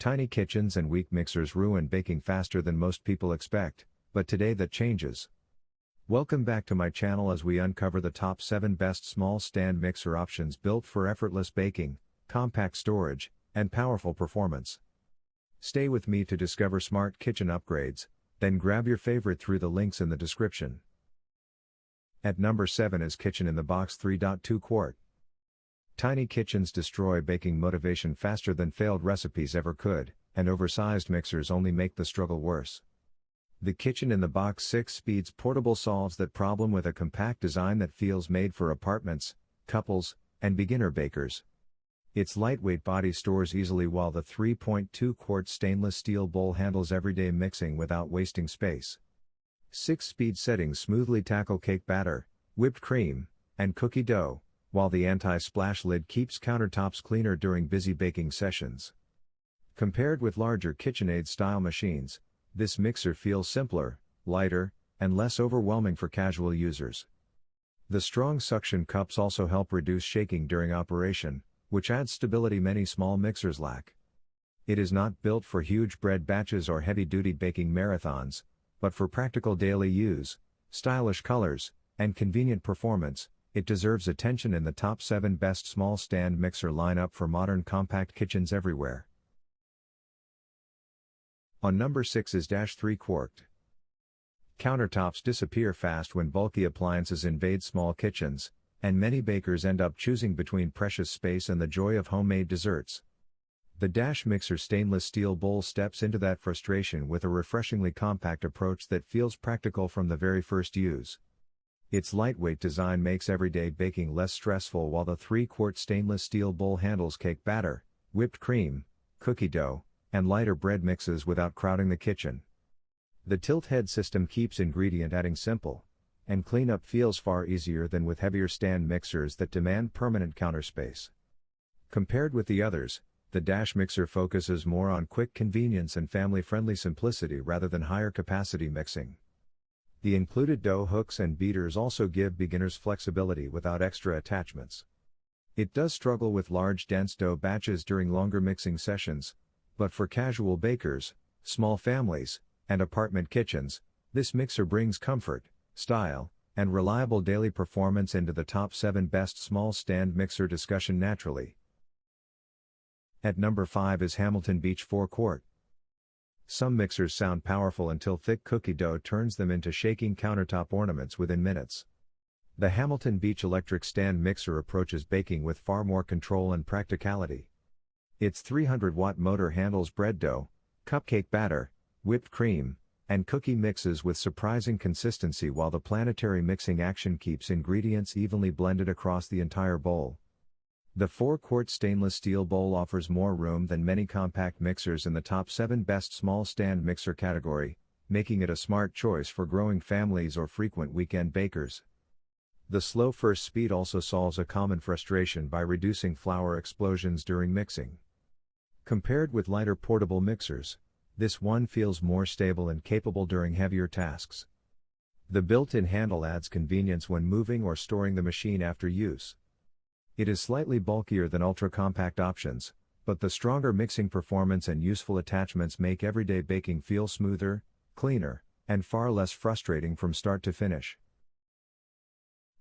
Tiny kitchens and weak mixers ruin baking faster than most people expect, but today that changes. Welcome back to my channel as we uncover the top 7 best small stand mixer options built for effortless baking, compact storage, and powerful performance. Stay with me to discover smart kitchen upgrades, then grab your favorite through the links in the description. At number 7 is Kitchen in the Box 3.2 quart. Tiny kitchens destroy baking motivation faster than failed recipes ever could, and oversized mixers only make the struggle worse. The Kitchen in the Box 6-speeds portable solves that problem with a compact design that feels made for apartments, couples, and beginner bakers. Its lightweight body stores easily while the 3.2-quart stainless steel bowl handles everyday mixing without wasting space. 6-speed settings smoothly tackle cake batter, whipped cream, and cookie dough, while the anti-splash lid keeps countertops cleaner during busy baking sessions. Compared with larger KitchenAid-style machines, this mixer feels simpler, lighter, and less overwhelming for casual users. The strong suction cups also help reduce shaking during operation, which adds stability many small mixers lack. It is not built for huge bread batches or heavy-duty baking marathons, but for practical daily use, stylish colors, and convenient performance. It deserves attention in the top 7 best small stand mixer lineup for modern compact kitchens everywhere. On number 6 is 3-quart. Countertops disappear fast when bulky appliances invade small kitchens, and many bakers end up choosing between precious space and the joy of homemade desserts. The Dash Mixer stainless steel bowl steps into that frustration with a refreshingly compact approach that feels practical from the very first use. Its lightweight design makes everyday baking less stressful while the 3-quart stainless steel bowl handles cake batter, whipped cream, cookie dough, and lighter bread mixes without crowding the kitchen. The tilt head system keeps ingredient adding simple, and cleanup feels far easier than with heavier stand mixers that demand permanent counter space. Compared with the others, the Dash Mixer focuses more on quick convenience and family-friendly simplicity rather than higher capacity mixing. The included dough hooks and beaters also give beginners flexibility without extra attachments. It does struggle with large dense dough batches during longer mixing sessions, but for casual bakers, small families, and apartment kitchens, this mixer brings comfort, style, and reliable daily performance into the top 7 best small stand mixer discussion naturally. At number 5 is Hamilton Beach 4-quart. Some mixers sound powerful until thick cookie dough turns them into shaking countertop ornaments within minutes. The Hamilton Beach Electric Stand Mixer approaches baking with far more control and practicality. Its 300-watt motor handles bread dough, cupcake batter, whipped cream, and cookie mixes with surprising consistency while the planetary mixing action keeps ingredients evenly blended across the entire bowl. The 4-quart stainless steel bowl offers more room than many compact mixers in the top 7 best small stand mixer category, making it a smart choice for growing families or frequent weekend bakers. The slow first speed also solves a common frustration by reducing flour explosions during mixing. Compared with lighter portable mixers, this one feels more stable and capable during heavier tasks. The built-in handle adds convenience when moving or storing the machine after use. It is slightly bulkier than ultra-compact options, but the stronger mixing performance and useful attachments make everyday baking feel smoother, cleaner, and far less frustrating from start to finish.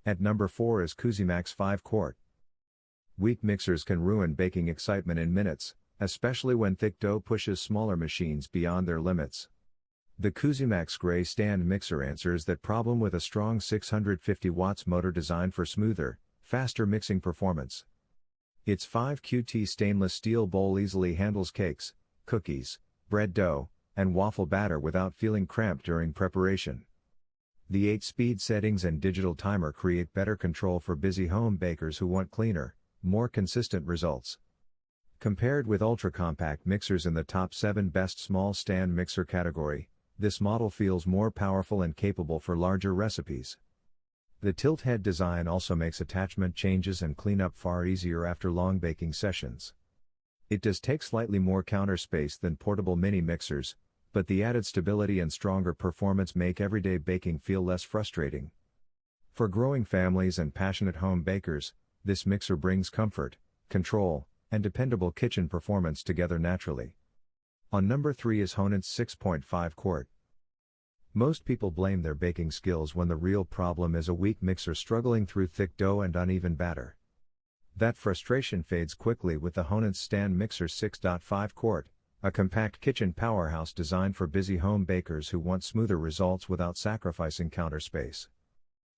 At number 4 is CUSIMAX 5-quart. Weak mixers can ruin baking excitement in minutes, especially when thick dough pushes smaller machines beyond their limits. The CUSIMAX Grey Stand Mixer answers that problem with a strong 650 watts motor designed for smoother, faster mixing performance. Its 5QT stainless steel bowl easily handles cakes, cookies, bread dough, and waffle batter without feeling cramped during preparation. The 8-speed settings and digital timer create better control for busy home bakers who want cleaner, more consistent results. Compared with ultra-compact mixers in the top 7 best small stand mixer category, this model feels more powerful and capable for larger recipes. The tilt head design also makes attachment changes and cleanup far easier after long baking sessions. It does take slightly more counter space than portable mini mixers, but the added stability and stronger performance make everyday baking feel less frustrating. For growing families and passionate home bakers, this mixer brings comfort, control, and dependable kitchen performance together naturally. On number 3 is Honinst 6.5 quart. Most people blame their baking skills when the real problem is a weak mixer struggling through thick dough and uneven batter. That frustration fades quickly with the Honinst Stand Mixer 6.5 quart, a compact kitchen powerhouse designed for busy home bakers who want smoother results without sacrificing counter space.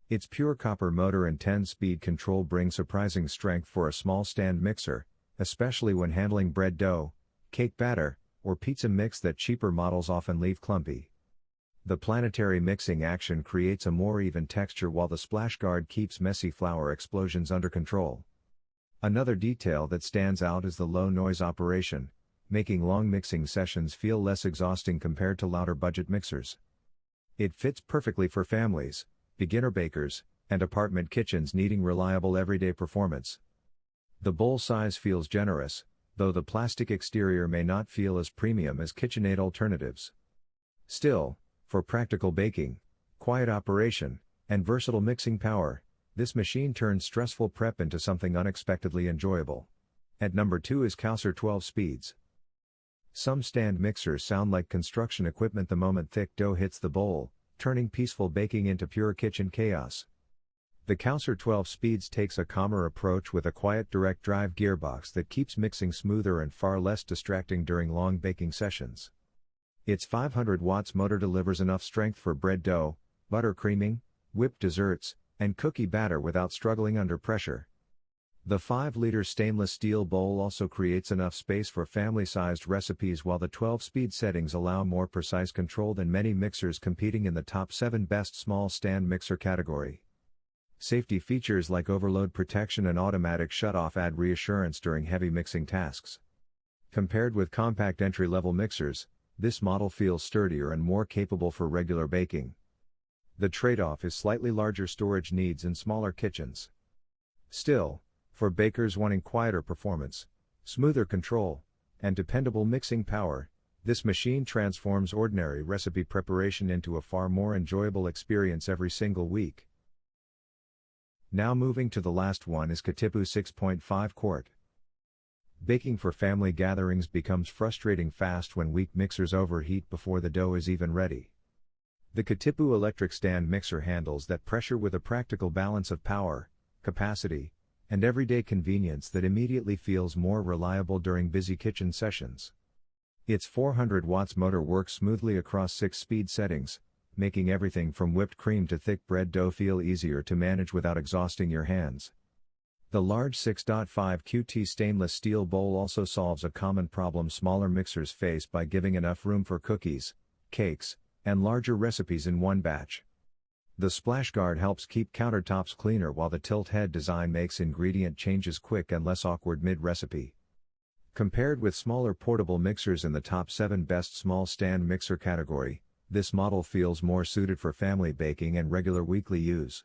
Its pure copper motor and 10-speed control bring surprising strength for a small stand mixer, especially when handling bread dough, cake batter, or pizza mix that cheaper models often leave clumpy. The planetary mixing action creates a more even texture while the splash guard keeps messy flour explosions under control. Another detail that stands out is the low noise operation, making long mixing sessions feel less exhausting compared to louder budget mixers. It fits perfectly for families, beginner bakers, and apartment kitchens needing reliable everyday performance. The bowl size feels generous, though the plastic exterior may not feel as premium as KitchenAid alternatives. Still, for practical baking, quiet operation, and versatile mixing power, this machine turns stressful prep into something unexpectedly enjoyable. At number 2 is COWSAR 12 Speeds. Some stand mixers sound like construction equipment the moment thick dough hits the bowl, turning peaceful baking into pure kitchen chaos. The COWSAR 12 Speeds takes a calmer approach with a quiet direct drive gearbox that keeps mixing smoother and far less distracting during long baking sessions. Its 500 watts motor delivers enough strength for bread dough, butter creaming, whipped desserts, and cookie batter without struggling under pressure. The 5-liter stainless steel bowl also creates enough space for family-sized recipes, while the 12-speed settings allow more precise control than many mixers competing in the top 7 best small stand mixer category. Safety features like overload protection and automatic shutoff add reassurance during heavy mixing tasks. Compared with compact entry-level mixers, this model feels sturdier and more capable for regular baking. The trade-off is slightly larger storage needs in smaller kitchens. Still, for bakers wanting quieter performance, smoother control, and dependable mixing power, this machine transforms ordinary recipe preparation into a far more enjoyable experience every single week. Now moving to the last one is Cotipoue 6.5 quart. Baking for family gatherings becomes frustrating fast when weak mixers overheat before the dough is even ready. The Cotipoue Electric Stand Mixer handles that pressure with a practical balance of power, capacity, and everyday convenience that immediately feels more reliable during busy kitchen sessions. Its 400 watts motor works smoothly across 6 speed settings, making everything from whipped cream to thick bread dough feel easier to manage without exhausting your hands. The large 6.5 QT stainless steel bowl also solves a common problem smaller mixers face by giving enough room for cookies, cakes, and larger recipes in one batch. The splash guard helps keep countertops cleaner, while the tilt head design makes ingredient changes quick and less awkward mid-recipe. Compared with smaller portable mixers in the top 7 best small stand mixer category, this model feels more suited for family baking and regular weekly use.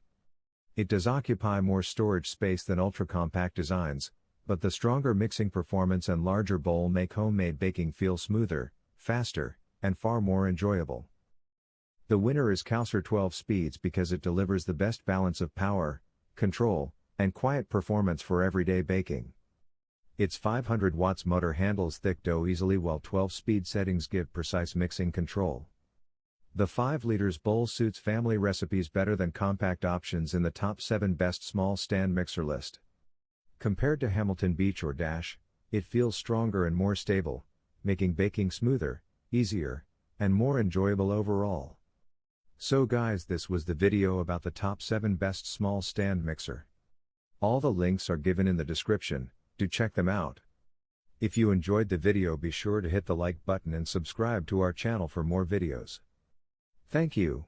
It does occupy more storage space than ultra-compact designs, but the stronger mixing performance and larger bowl make homemade baking feel smoother, faster, and far more enjoyable. The winner is COWSAR 12 Speeds because it delivers the best balance of power, control, and quiet performance for everyday baking. Its 500 watts motor handles thick dough easily, while 12-speed settings give precise mixing control. The 5 liters bowl suits family recipes better than compact options in the top 7 best small stand mixer list. Compared to Hamilton Beach or Dash, it feels stronger and more stable, making baking smoother, easier, and more enjoyable overall. So guys, this was the video about the top 7 best small stand mixer. All the links are given in the description, do check them out. If you enjoyed the video, be sure to hit the like button and subscribe to our channel for more videos. Thank you.